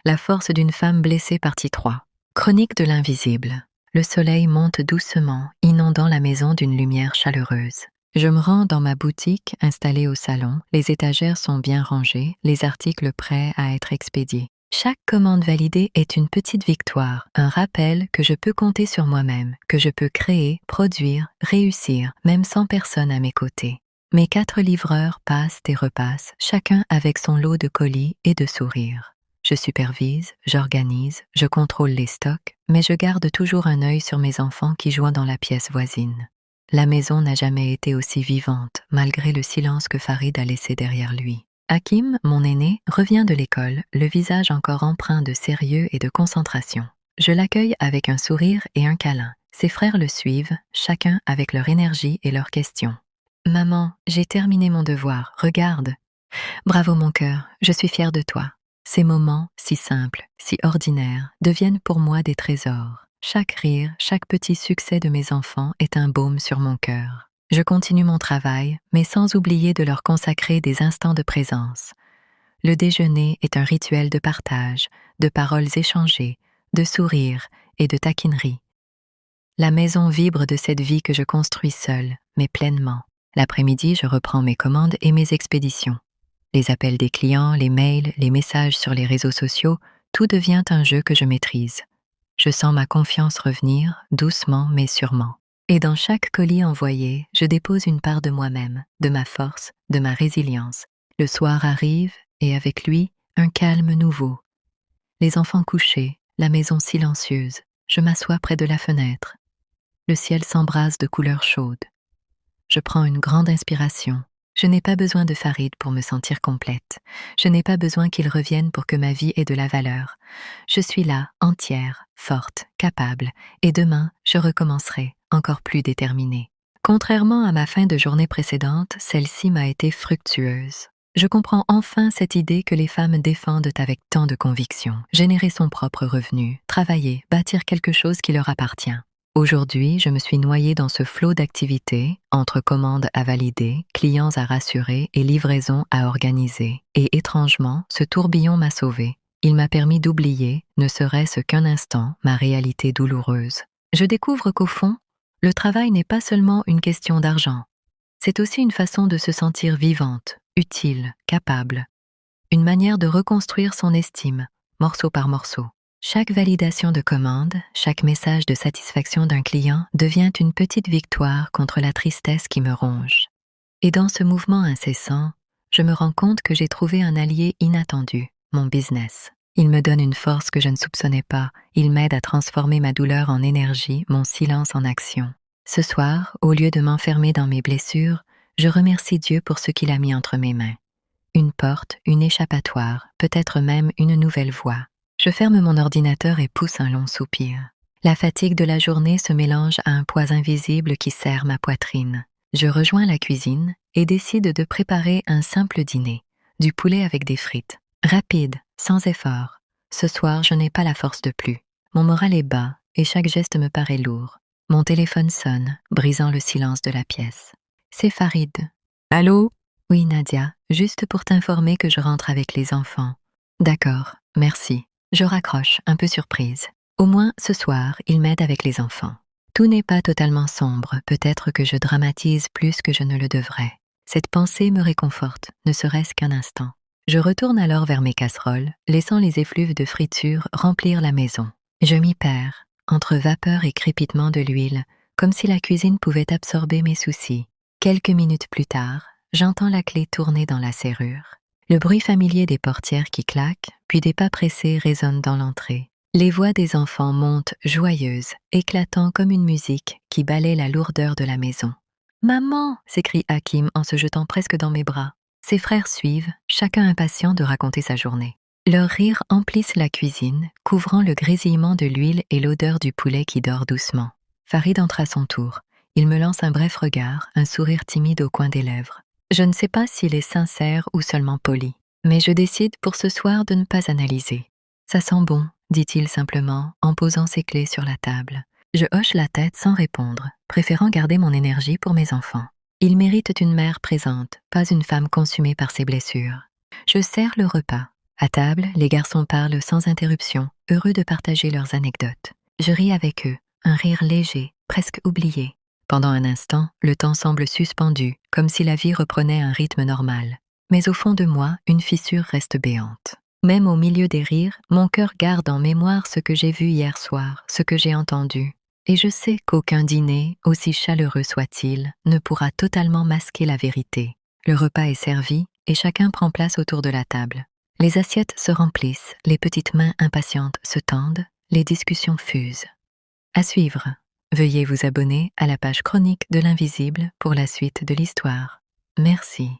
La force d'une femme blessée partie 3. Chronique de l'invisible. Le soleil monte doucement, inondant la maison d'une lumière chaleureuse. Je me rends dans ma boutique installée au salon. Les étagères sont bien rangées, les articles prêts à être expédiés. Chaque commande validée est une petite victoire, un rappel que je peux compter sur moi-même, que je peux créer, produire, réussir, même sans personne à mes côtés. Mes 4 livreurs passent et repassent, chacun avec son lot de colis et de sourires. Je supervise, j'organise, je contrôle les stocks, mais je garde toujours un œil sur mes enfants qui jouent dans la pièce voisine. La maison n'a jamais été aussi vivante, malgré le silence que Farid a laissé derrière lui. Hakim, mon aîné, revient de l'école, le visage encore empreint de sérieux et de concentration. Je l'accueille avec un sourire et un câlin. Ses frères le suivent, chacun avec leur énergie et leurs questions. « Maman, j'ai terminé mon devoir, regarde. »« Bravo mon cœur, je suis fière de toi. » Ces moments, si simples, si ordinaires, deviennent pour moi des trésors. Chaque rire, chaque petit succès de mes enfants est un baume sur mon cœur. Je continue mon travail, mais sans oublier de leur consacrer des instants de présence. Le déjeuner est un rituel de partage, de paroles échangées, de sourires et de taquineries. La maison vibre de cette vie que je construis seule, mais pleinement. L'après-midi, je reprends mes commandes et mes expéditions. Les appels des clients, les mails, les messages sur les réseaux sociaux, tout devient un jeu que je maîtrise. Je sens ma confiance revenir, doucement mais sûrement. Et dans chaque colis envoyé, je dépose une part de moi-même, de ma force, de ma résilience. Le soir arrive, et avec lui, un calme nouveau. Les enfants couchés, la maison silencieuse, je m'assois près de la fenêtre. Le ciel s'embrase de couleurs chaudes. Je prends une grande inspiration. Je n'ai pas besoin de Farid pour me sentir complète. Je n'ai pas besoin qu'il revienne pour que ma vie ait de la valeur. Je suis là, entière, forte, capable, et demain, je recommencerai, encore plus déterminée. Contrairement à ma fin de journée précédente, celle-ci m'a été fructueuse. Je comprends enfin cette idée que les femmes défendent avec tant de conviction. Générer son propre revenu, travailler, bâtir quelque chose qui leur appartient. Aujourd'hui, je me suis noyée dans ce flot d'activités, entre commandes à valider, clients à rassurer et livraisons à organiser. Et étrangement, ce tourbillon m'a sauvée. Il m'a permis d'oublier, ne serait-ce qu'un instant, ma réalité douloureuse. Je découvre qu'au fond, le travail n'est pas seulement une question d'argent. C'est aussi une façon de se sentir vivante, utile, capable. Une manière de reconstruire son estime, morceau par morceau. Chaque validation de commande, chaque message de satisfaction d'un client devient une petite victoire contre la tristesse qui me ronge. Et dans ce mouvement incessant, je me rends compte que j'ai trouvé un allié inattendu, mon business. Il me donne une force que je ne soupçonnais pas, il m'aide à transformer ma douleur en énergie, mon silence en action. Ce soir, au lieu de m'enfermer dans mes blessures, je remercie Dieu pour ce qu'il a mis entre mes mains. Une porte, une échappatoire, peut-être même une nouvelle voie. Je ferme mon ordinateur et pousse un long soupir. La fatigue de la journée se mélange à un poids invisible qui serre ma poitrine. Je rejoins la cuisine et décide de préparer un simple dîner. Du poulet avec des frites. Rapide, sans effort. Ce soir, je n'ai pas la force de plus. Mon moral est bas et chaque geste me paraît lourd. Mon téléphone sonne, brisant le silence de la pièce. C'est Farid. Allô? Oui, Nadia, juste pour t'informer que je rentre avec les enfants. D'accord, merci. Je raccroche, un peu surprise. Au moins, ce soir, il m'aide avec les enfants. Tout n'est pas totalement sombre, peut-être que je dramatise plus que je ne le devrais. Cette pensée me réconforte, ne serait-ce qu'un instant. Je retourne alors vers mes casseroles, laissant les effluves de friture remplir la maison. Je m'y perds, entre vapeur et crépitement de l'huile, comme si la cuisine pouvait absorber mes soucis. Quelques minutes plus tard, j'entends la clé tourner dans la serrure. Le bruit familier des portières qui claquent, puis des pas pressés résonnent dans l'entrée. Les voix des enfants montent joyeuses, éclatant comme une musique qui balaie la lourdeur de la maison. « Maman !» s'écrie Hakim en se jetant presque dans mes bras. Ses frères suivent, chacun impatient de raconter sa journée. Leurs rires emplissent la cuisine, couvrant le grésillement de l'huile et l'odeur du poulet qui dort doucement. Farid entre à son tour. Il me lance un bref regard, un sourire timide au coin des lèvres. Je ne sais pas s'il est sincère ou seulement poli, mais je décide pour ce soir de ne pas analyser. « Ça sent bon », dit-il simplement, en posant ses clés sur la table. Je hoche la tête sans répondre, préférant garder mon énergie pour mes enfants. Ils méritent une mère présente, pas une femme consumée par ses blessures. Je sers le repas. À table, les garçons parlent sans interruption, heureux de partager leurs anecdotes. Je ris avec eux, un rire léger, presque oublié. Pendant un instant, le temps semble suspendu, comme si la vie reprenait un rythme normal. Mais au fond de moi, une fissure reste béante. Même au milieu des rires, mon cœur garde en mémoire ce que j'ai vu hier soir, ce que j'ai entendu. Et je sais qu'aucun dîner, aussi chaleureux soit-il, ne pourra totalement masquer la vérité. Le repas est servi et chacun prend place autour de la table. Les assiettes se remplissent, les petites mains impatientes se tendent, les discussions fusent. À suivre. Veuillez vous abonner à la page Chronique de l'Invisible pour la suite de l'histoire. Merci.